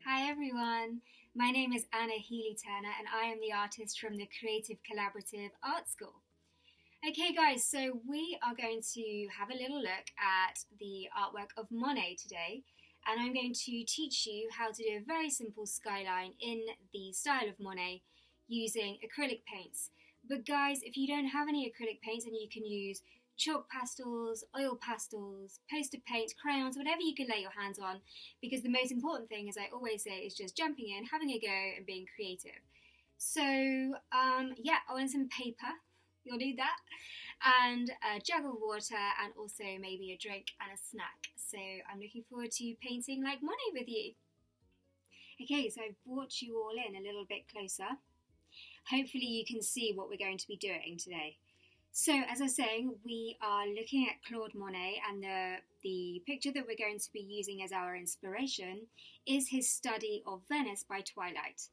Hi everyone, my name is Anna Healey-turner and I am the artist from the Creative Collaborative Art School. Okay guys, so we are going to have a little look at the artwork of Monet today, and I'm going to teach you how to do a very simple skyline in the style of Monet using acrylic paints. But guys, if you don't have any acrylic paints, then you can use chalk pastels, oil pastels, poster paint, crayons, whatever you can lay your hands on, because the most important thing, as I always say, is just jumping in, having a go and being creative. So yeah, I want some paper, you'll need that, and a jug of water, and also maybe a drink and a snack. So I'm looking forward to painting like Monet with you. Okay, so I've brought you all in a little bit closer. Hopefully you can see what we're going to be doing today. So, as I was saying, we are looking at Claude Monet, and the picture that we're going to be using as our inspiration is his study of Venice by twilight.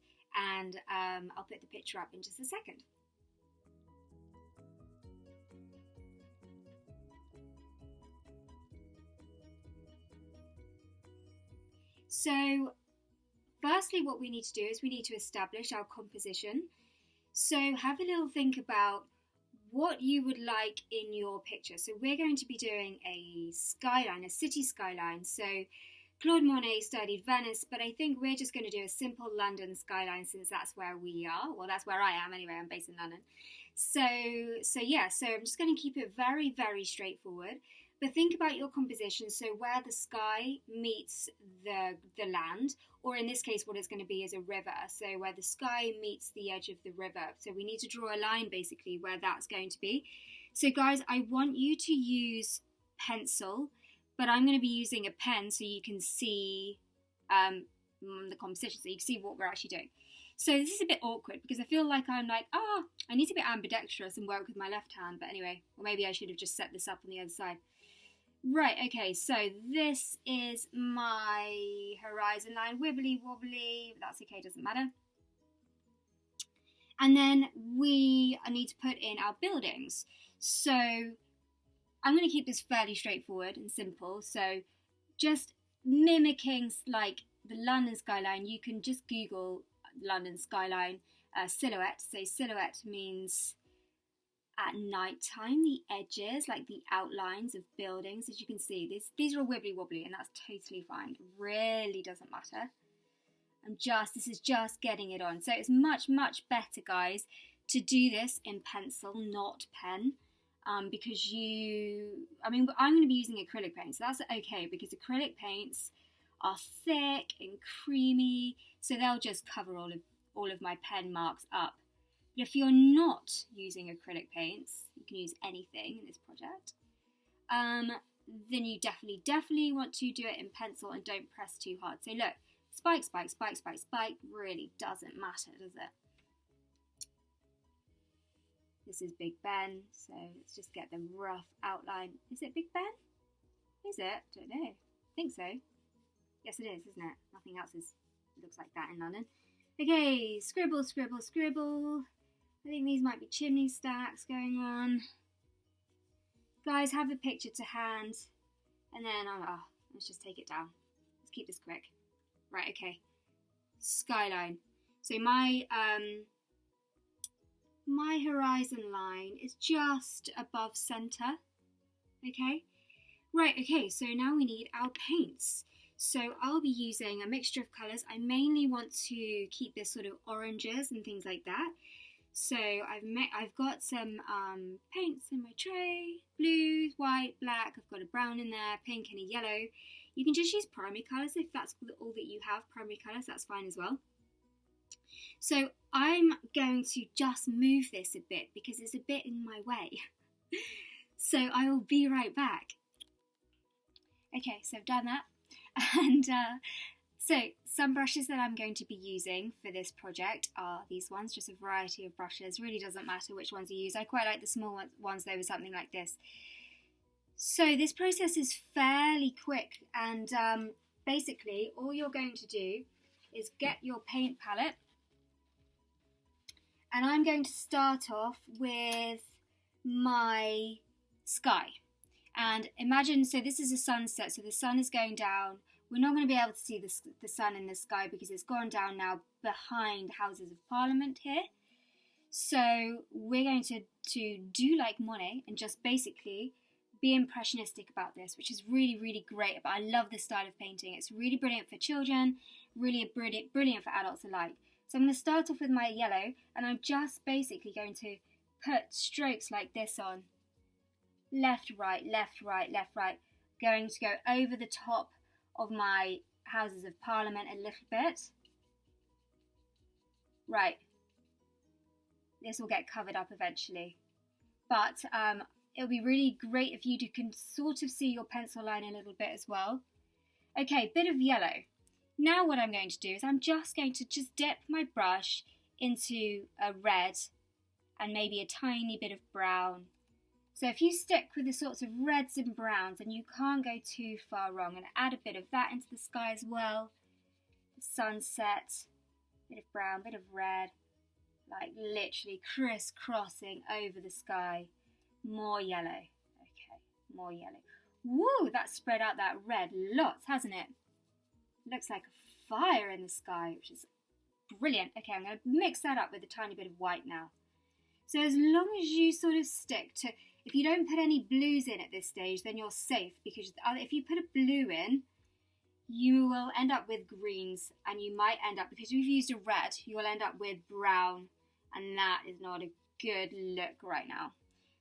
And I'll put the picture up in just a second. So, firstly, what we need to do is we need to establish our composition. So, have a little think about what you would like in your picture. So we're going to be doing a skyline, a city skyline. So Claude Monet studied Venice, but I think we're just going to do a simple London skyline since that's where we are. Well, that's where I am anyway, I'm based in London. So I'm just going to keep it very, very straightforward. But think about your composition, so where the sky meets the land, or in this case what it's going to be is a river, so where the sky meets the edge of the river. So we need to draw a line basically where that's going to be. So guys, I want you to use pencil, but I'm going to be using a pen so you can see the composition, so you can see what we're actually doing. So this is a bit awkward because I feel like I need to be ambidextrous and work with my left hand, but anyway, or maybe I should have just set this up on the other side. Right, okay, so this is my horizon line, wibbly wobbly, that's okay, doesn't matter. And then we need to put in our buildings. So I'm going to keep this fairly straightforward and simple. So just mimicking like the London skyline, you can just Google London skyline silhouette. So silhouette means at night time, the edges, like the outlines of buildings, as you can see, these are all wibbly wobbly, and that's totally fine. It really doesn't matter. This is just getting it on. So it's much, much better, guys, to do this in pencil, not pen, because I'm going to be using acrylic paint, so that's okay, because acrylic paints are thick and creamy, so they'll just cover all of my pen marks up. But if you're not using acrylic paints, you can use anything in this project, then you definitely want to do it in pencil and don't press too hard. So look, spike, spike, spike, spike, spike really doesn't matter, does it? This is Big Ben, so let's just get the rough outline. Is it Big Ben? Is it? Don't know. I think so. Yes, it is, isn't it? Nothing else looks like that in London. Okay, scribble, scribble, scribble. I think these might be chimney stacks going on. Guys, have a picture to hand, and then let's just take it down. Let's keep this quick. Right, okay. Skyline. So my horizon line is just above center. Okay. Right, okay, so now we need our paints. So I'll be using a mixture of colours. I mainly want to keep this sort of oranges and things like that. So I've got some paints in my tray, blues, white, black, I've got a brown in there, pink and a yellow. You can just use primary colours if that's all that you have, primary colours, that's fine as well. So I'm going to just move this a bit because it's a bit in my way. So I will be right back. Okay, so I've done that. And so some brushes that I'm going to be using for this project are these ones, just a variety of brushes. Really doesn't matter which ones you use. I quite like the small ones though, with something like this. So this process is fairly quick, and basically all you're going to do is get your paint palette, and I'm going to start off with my sky. And imagine, so this is a sunset, so the sun is going down, we're not going to be able to see the sun in the sky because it's gone down now behind Houses of Parliament here. So we're going to do like Monet and just basically be impressionistic about this, which is really, really great. But I love this style of painting. It's really brilliant for children, really brilliant for adults alike. So I'm going to start off with my yellow, and I'm just basically going to put strokes like this on. Left, right, left, right, left, right. Going to go over the top of my Houses of Parliament a little bit. Right. This will get covered up eventually. But it'll be really great if you can sort of see your pencil line a little bit as well. Okay, bit of yellow. Now what I'm going to do is I'm just going to dip my brush into a red and maybe a tiny bit of brown. So if you stick with the sorts of reds and browns, then you can't go too far wrong. And add a bit of that into the sky as well. The sunset, bit of brown, bit of red, like literally crisscrossing over the sky. More yellow. Okay, more yellow. Woo, that spread out that red lots, hasn't it? Looks like a fire in the sky, which is brilliant. Okay, I'm going to mix that up with a tiny bit of white now. So as long as you sort of stick to, if you don't put any blues in at this stage, then you're safe, because if you put a blue in, you will end up with greens, and you might end up, because we've used a red, you will end up with brown, and that is not a good look right now.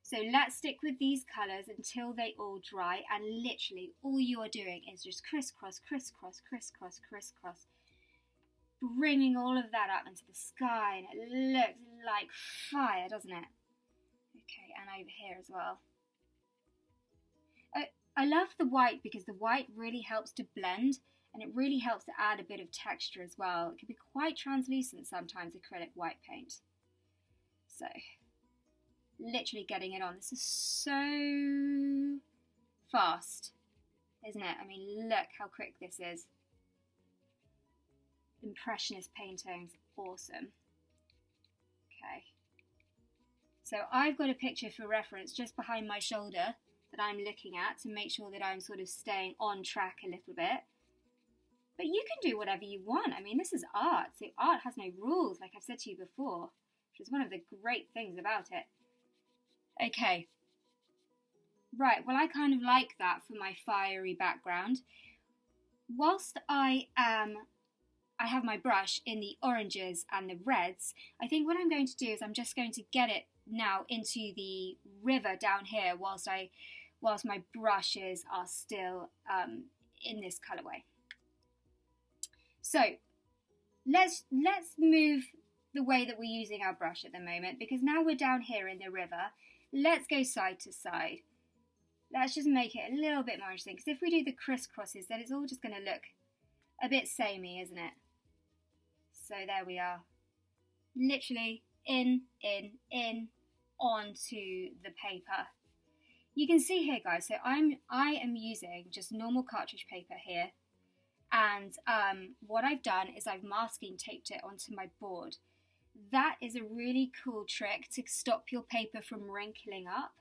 So let's stick with these colours until they all dry, and literally all you are doing is just crisscross, crisscross, crisscross, crisscross, bringing all of that up into the sky, and it looks like fire, doesn't it? Okay, and over here as well. I love the white because the white really helps to blend, and it really helps to add a bit of texture as well. It can be quite translucent sometimes, acrylic white paint. So, literally getting it on. This is so fast, isn't it? I mean, look how quick this is. Impressionist painting's awesome. Okay. So I've got a picture for reference just behind my shoulder that I'm looking at to make sure that I'm sort of staying on track a little bit. But you can do whatever you want. I mean, this is art, so art has no rules, like I've said to you before, which is one of the great things about it. Okay. Right, well, I kind of like that for my fiery background. Whilst I have my brush in the oranges and the reds, I think what I'm going to do is I'm just going to get it now into the river down here whilst my brushes are still in this colourway. So let's move the way that we're using our brush at the moment, because now we're down here in the river. Let's go side to side. Let's just make it a little bit more interesting, because if we do the crisscrosses, then it's all just going to look a bit samey, isn't it? So there we are. Literally in, onto the paper. You can see here, guys, so I am using just normal cartridge paper here, and what I've done is I've masking taped it onto my board. That is a really cool trick to stop your paper from wrinkling up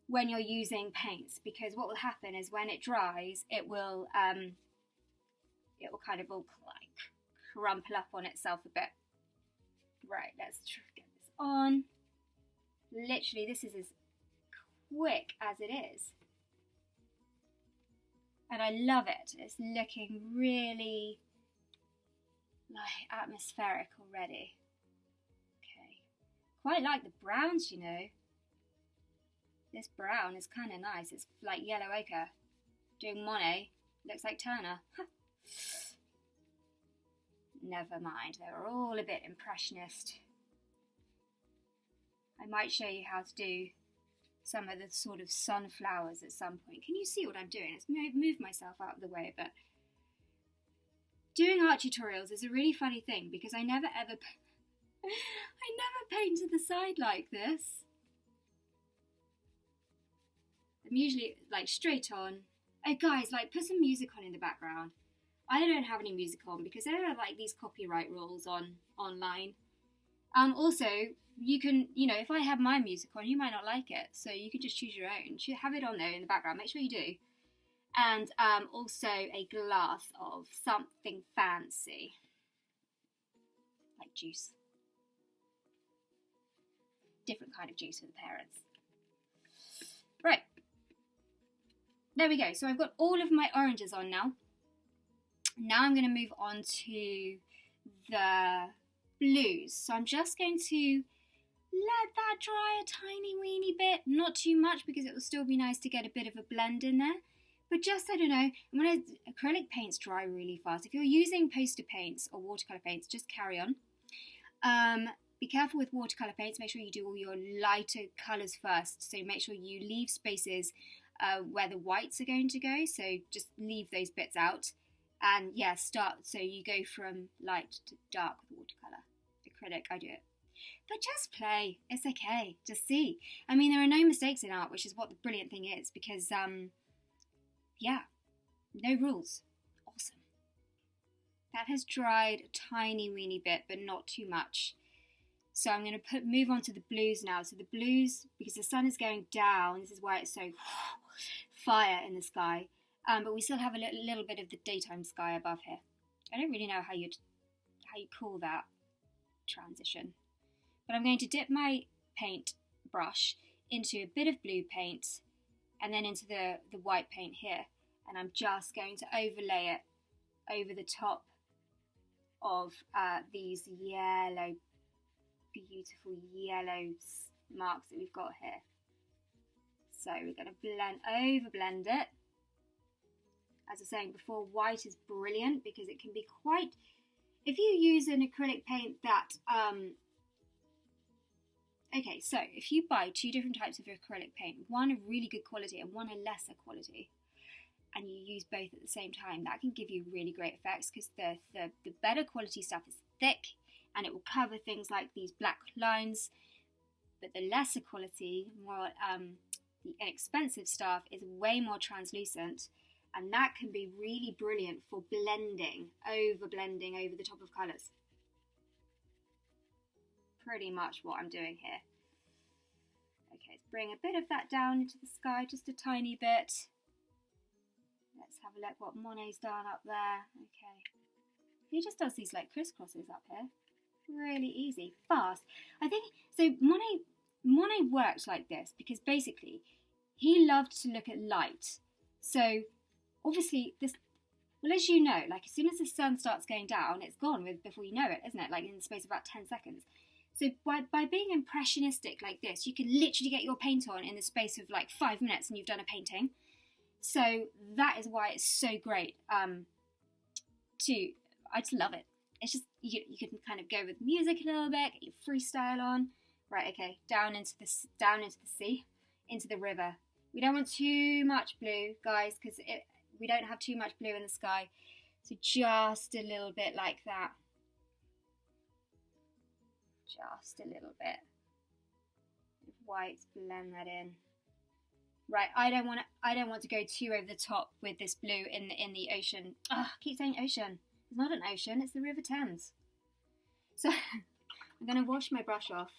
when you're using paints, because what will happen is when it dries, it will kind of all like crumple up on itself a bit. Right, let's get this on. Literally, this is as quick as it is. And I love it. It's looking really like atmospheric already. Okay. Quite like the browns, you know. This brown is kind of nice. It's like yellow ochre. Doing Monet, looks like Turner. Never mind, they were all a bit impressionist. I might show you how to do some of the sort of sunflowers at some point. Can you see what I'm doing? Let's move myself out of the way a bit. Doing art tutorials is a really funny thing, because I never paint to the side like this. I'm usually like straight on. Oh guys, like put some music on in the background. I don't have any music on because there are like these copyright rules online. Also, you can, if I have my music on, you might not like it, so you can just choose your own. Have it on there in the background. Make sure you do. and also a glass of something fancy, like juice. Different kind of juice for the parents. Right, there we go. So I've got all of my oranges on now. Now I'm going to move on to the blues. So I'm just going to let that dry a tiny weeny bit, not too much because it will still be nice to get a bit of a blend in there. But just, I don't know, when acrylic paints dry really fast. If you're using poster paints or watercolour paints, just carry on. Be careful with watercolour paints. Make sure you do all your lighter colours first. So make sure you leave spaces where the whites are going to go. So just leave those bits out. And yeah, so you go from light to dark with watercolour. Acrylic, I do it. But just play. It's okay. Just see. I mean, there are no mistakes in art, which is what the brilliant thing is. Because, yeah, no rules. Awesome. That has dried a tiny weeny bit, but not too much. So I'm going to move on to the blues now. So the blues, because the sun is going down, this is why it's so fire in the sky. But we still have a little bit of the daytime sky above here. I don't really know how you call that transition. But I'm going to dip my paint brush into a bit of blue paint and then into the white paint here. And I'm just going to overlay it over the top of these yellow, beautiful yellow marks that we've got here. So we're going to overblend it. As I was saying before, white is brilliant because it can be quite, if you use an acrylic paint that, okay, so if you buy two different types of acrylic paint, one of really good quality and one a lesser quality, and you use both at the same time, that can give you really great effects because the better quality stuff is thick and it will cover things like these black lines, but the lesser quality, more the inexpensive stuff is way more translucent, and that can be really brilliant for blending over the top of colours. Pretty much what I'm doing here. Okay, let's bring a bit of that down into the sky, just a tiny bit. Let's have a look what Monet's done up there. Okay, he just does these like crisscrosses up here. Really easy, fast. I think so. Monet worked like this because basically he loved to look at light. So obviously this, well, as you know, like as soon as the sun starts going down, it's gone before you know it, isn't it? Like in the space of about 10 seconds. So by being impressionistic like this, you can literally get your paint on in the space of like 5 minutes and you've done a painting. So that is why it's so great. I just love it. It's just, you can kind of go with music a little bit, get your freestyle on. Right, okay, down into the sea, into the river. We don't want too much blue, guys, because we don't have too much blue in the sky. So just a little bit like that. Just a little bit. Whites, blend that in. Right, I don't want to go too over the top with this blue in the ocean. I keep saying ocean. It's not an ocean, it's the River Thames. So I'm going to wash my brush off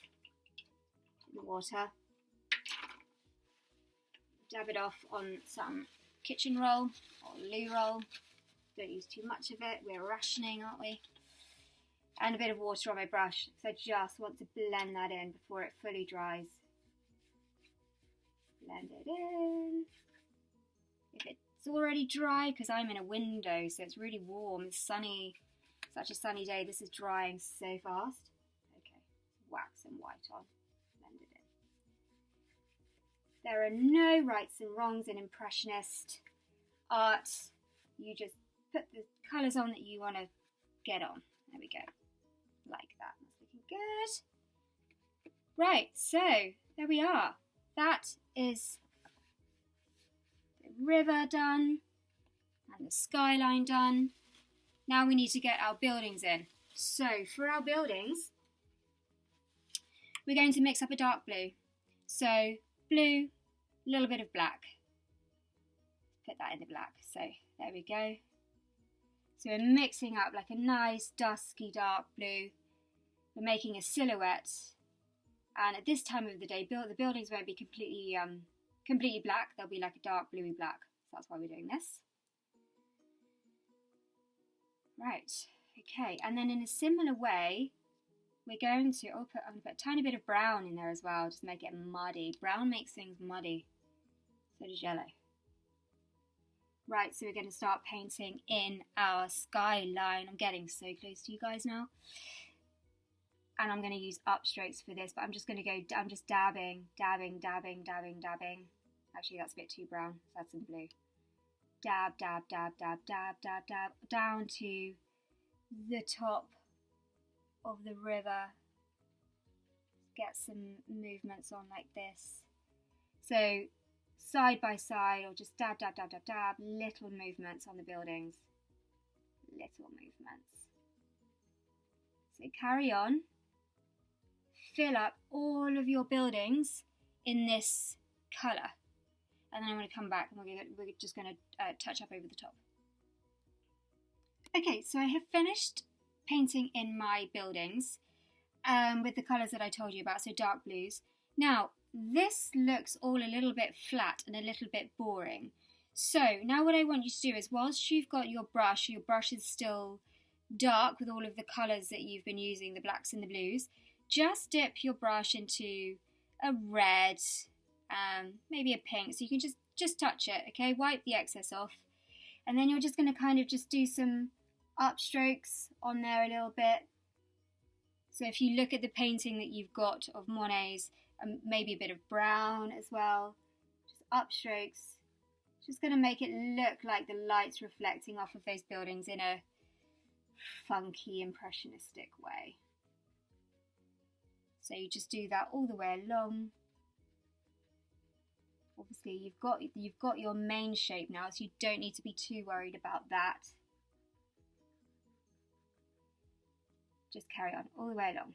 in the water. Dab it off on some kitchen roll or loo roll. Don't use too much of it. We're rationing, aren't we? And a bit of water on my brush because I just want to blend that in before it fully dries. Blend it in. If it's already dry, because I'm in a window, so it's really warm, it's sunny, such a sunny day, this is drying so fast. Okay, wax some white on, blend it in. There are no rights and wrongs in Impressionist art. You just put the colours on that you want to get on. There we go. Like that. That's looking good. Right, so there we are. That is the river done and the skyline done. Now we need to get our buildings in. So for our buildings, we're going to mix up a dark blue. So blue, a little bit of black. Put that in the black. So there we go. So we're mixing up like a nice dusky dark blue. We're making a silhouette. And at this time of the day, the buildings won't be completely black. They'll be like a dark bluey black. that's why we're doing this. Right, okay, and then in a similar way, we're going to, I'm going to put a tiny bit of brown in there as well, just to make it muddy. Brown makes things muddy, so does yellow. Right, so we're going to start painting in our skyline. I'm getting so close to you guys now. And I'm going to use upstrokes for this, but I'm just going to go, I'm just dabbing. Actually, that's a bit too brown, so that's in blue. Dab, down to the top of the river. Get some movements on like this. So side by side, or just dab, little movements on the buildings. Little movements. So carry on. Fill up all of your buildings in this colour. And then I'm going to come back and we're just going to touch up over the top. Okay, so I have finished painting in my buildings with the colours that I told you about, so dark blues. Now, this looks all a little bit flat and a little bit boring. So now what I want you to do is, whilst you've got your brush is still dark with all of the colours that you've been using, the blacks and the blues, just dip your brush into a red, maybe a pink, so you can just touch it, okay? Wipe the excess off, and then you're just going to kind of just do some upstrokes on there a little bit. So if you look at the painting that you've got of Monet's, maybe a bit of brown as well, just upstrokes, just going to make it look like the light's reflecting off of those buildings in a funky, impressionistic way. So you just do that all the way along. Obviously you've got your main shape now, so you don't need to be too worried about that. Just carry on all the way along.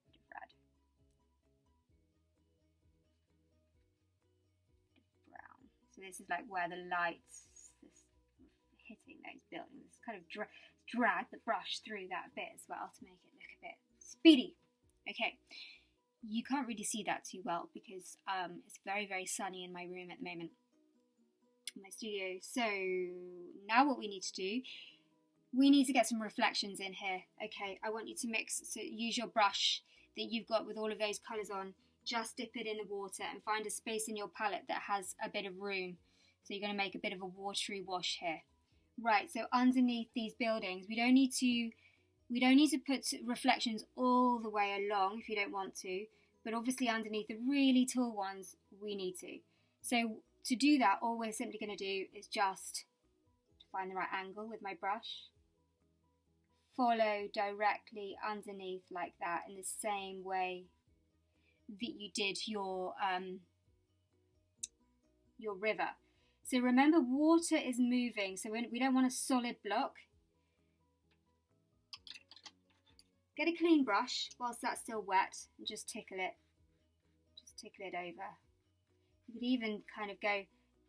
Bit of red. Bit of brown. So this is like where the light's hitting those buildings. Kind of drag the brush through that bit as well to make it look a bit speedy. Okay, you can't really see that too well because it's very, very sunny in my room at the moment, in my studio. So now what we need to do, we need to get some reflections in here. Okay, I want you to use your brush that you've got with all of those colours on, just dip it in the water and find a space in your palette that has a bit of room. So you're going to make a bit of a watery wash here. Right, so underneath these buildings, we don't need to put reflections all the way along if you don't want to, but obviously underneath the really tall ones, we need to. So to do that, all we're simply going to do is just find the right angle with my brush, follow directly underneath like that in the same way that you did your river. So remember, water is moving, so we don't want a solid block. Get a clean brush whilst that's still wet and just tickle it. Just tickle it over. You could even kind of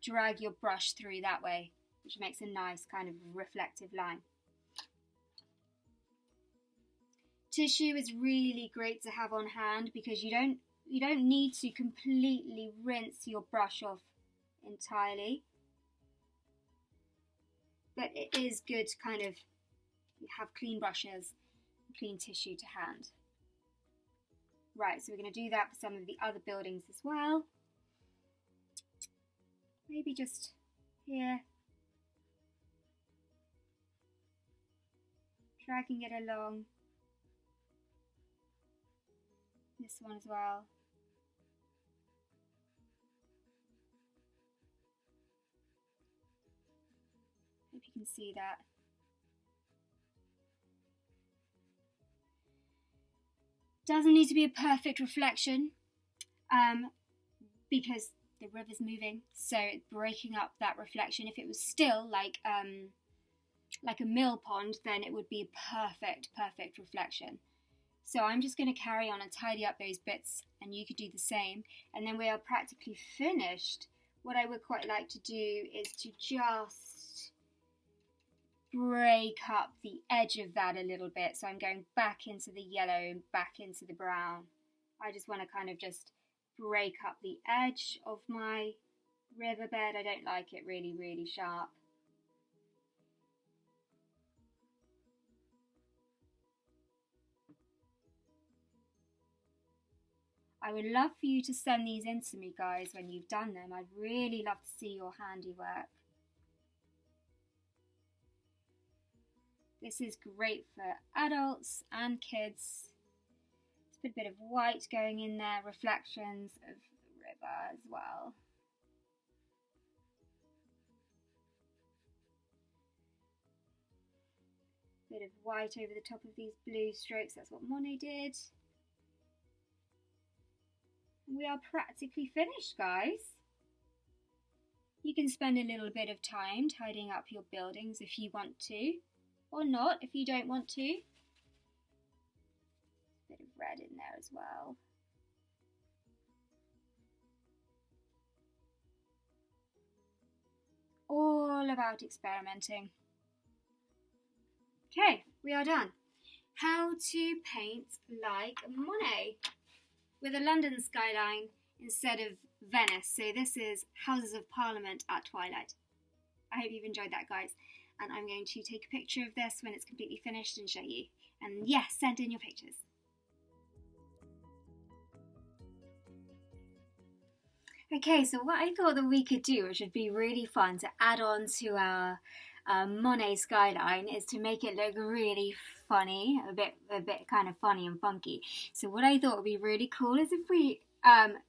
drag your brush through that way, which makes a nice kind of reflective line. Tissue is really great to have on hand because you don't need to completely rinse your brush off entirely. But it is good to kind of have clean brushes, clean tissue to hand. Right, so we're going to do that for some of the other buildings as well. Maybe just here. Dragging it along. This one as well. Hope you can see that. Doesn't need to be a perfect reflection because the river's moving, so it's breaking up that reflection. If it was still like a mill pond, then it would be a perfect reflection. So I'm just going to carry on and tidy up those bits, and you could do the same. And then we are practically finished. What I would quite like to do is to just break up the edge of that a little bit. So I'm going back into the yellow and back into the brown. I just want to kind of just break up the edge of my riverbed. I don't like it really, really sharp. I would love for you to send these in to me, guys, when you've done them. I'd really love to see your handiwork. This is great for adults and kids. Let's put a bit of white going in there, reflections of the river as well. Bit of white over the top of these blue strokes, that's what Monet did. We are practically finished, guys. You can spend a little bit of time tidying up your buildings if you want to, or not if you don't want to. A bit of red in there as well. All about experimenting. Okay, we are done. How to paint like Monet with a London skyline instead of Venice. So this is Houses of Parliament at twilight. I hope you've enjoyed that, guys. And I'm going to take a picture of this when it's completely finished and show you. And yes, send in your pictures. Okay, so what I thought that we could do, which would be really fun to add on to our Monet skyline, is to make it look really funny, a bit kind of funny and funky. So what I thought would be really cool is if we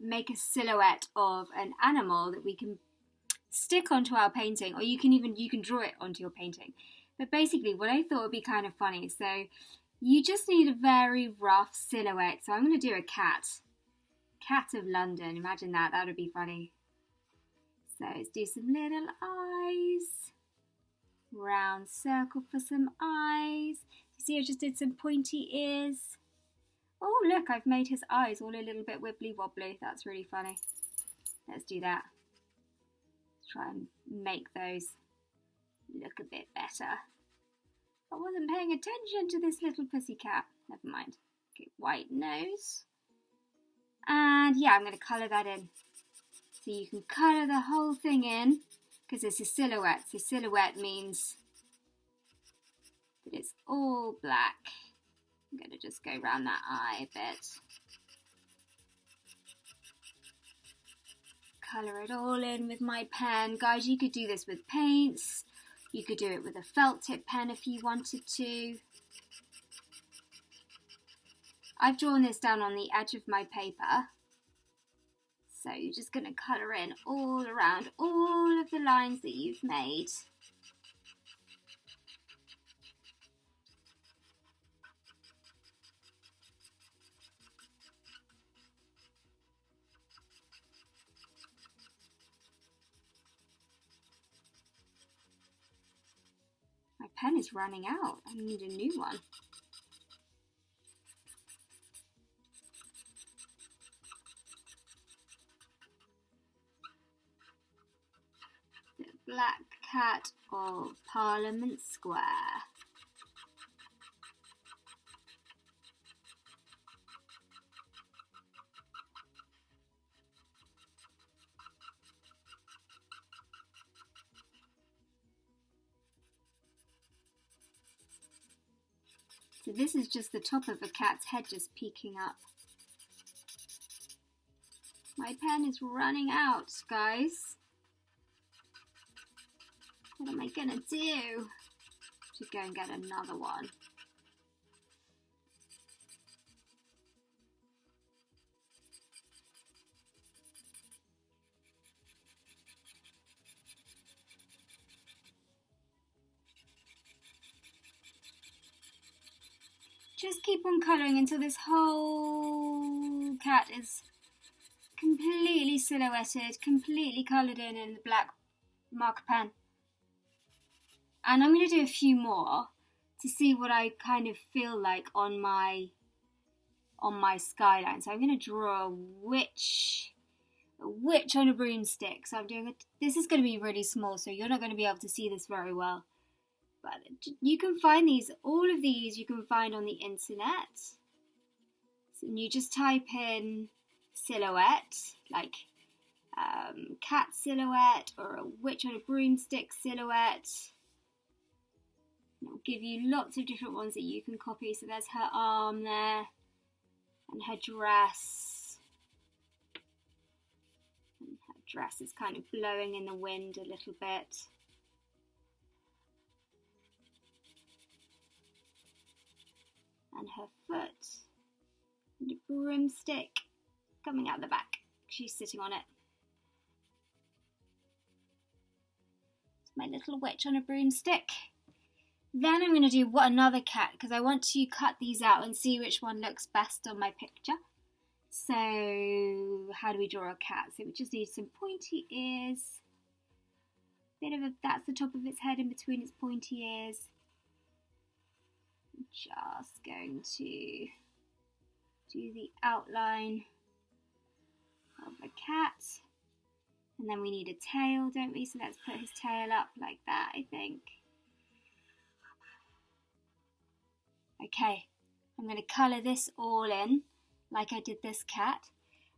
make a silhouette of an animal that we can stick onto our painting, or you can draw it onto your painting. But basically what I thought would be kind of funny, so you just need a very rough silhouette. So I'm going to do a cat of London. Imagine that would be funny. So let's do some little eyes, round circle for some eyes. You see I just did some pointy ears. Oh look, I've made his eyes all a little bit wibbly wobbly. That's really funny. Let's do that. Let's try and make those look a bit better. I wasn't paying attention to this little pussycat. Never mind. Okay, white nose. And yeah, I'm going to colour that in. So you can colour the whole thing in because it's a silhouette. So silhouette means that it's all black. I'm going to just go around that eye a bit. Colour it all in with my pen. Guys, you could do this with paints. You could do it with a felt tip pen if you wanted to. I've drawn this down on the edge of my paper. So you're just going to colour in all around all of the lines that you've made. My pen is running out. I need a new one. Black cat of Parliament Square. So this is just the top of a cat's head just peeking up. My pen is running out, guys. What am I gonna do? Just go and get another one. Just keep on colouring until this whole cat is completely silhouetted, completely coloured in the black marker pen. And I'm going to do a few more to see what I kind of feel like on my skyline. So I'm going to draw a witch on a broomstick. So I'm doing it. This is going to be really small, so you're not going to be able to see this very well. But you can find these, all of these you can find on the internet. So you just type in silhouette, like cat silhouette or a witch on a broomstick silhouette. It'll give you lots of different ones that you can copy. So there's her arm there and her dress. And her dress is kind of blowing in the wind a little bit. And her foot and a broomstick coming out the back. She's sitting on it. It's my little witch on a broomstick. Then I'm going to do another cat because I want to cut these out and see which one looks best on my picture. So how do we draw a cat? So we just need some pointy ears. That's the top of its head in between its pointy ears. I'm just going to do the outline of a cat. And then we need a tail, don't we? So let's put his tail up like that, I think. Okay, I'm going to colour this all in like I did this cat.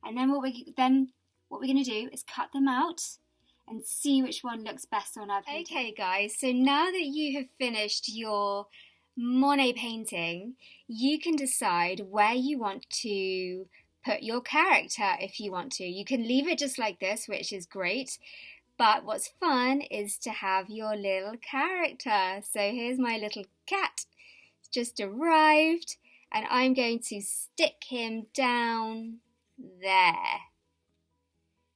And then what we're going to do is cut them out and see which one looks best on our painting. Okay guys, so now that you have finished your Monet painting, you can decide where you want to put your character if you want to. You can leave it just like this, which is great. But what's fun is to have your little character. So here's my little cat. Just arrived and I'm going to stick him down there.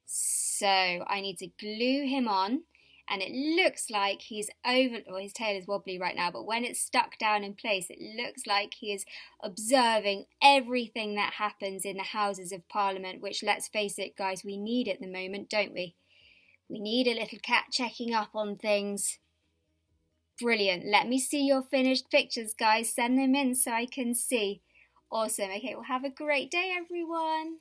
So I need to glue him on and it looks like he's his tail is wobbly right now, but when it's stuck down in place it looks like he is observing everything that happens in the Houses of Parliament, which, let's face it guys, we need at the moment, don't we? We need a little cat checking up on things. Brilliant. Let me see your finished pictures, guys. Send them in so I can see. Awesome. Okay, well, have a great day, everyone.